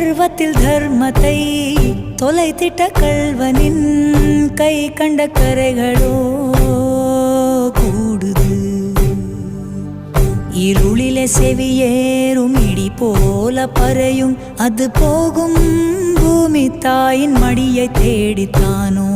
கர்வத்தில் தர்மத்தை தொலைத்திட்ட கள்வனின் கை கண்ட கரைகளோ கூடுது. இருளிலே செவியேறும் இடி போல பறையும் அது போகும் பூமி தாயின் மடியை தேடித்தானோ.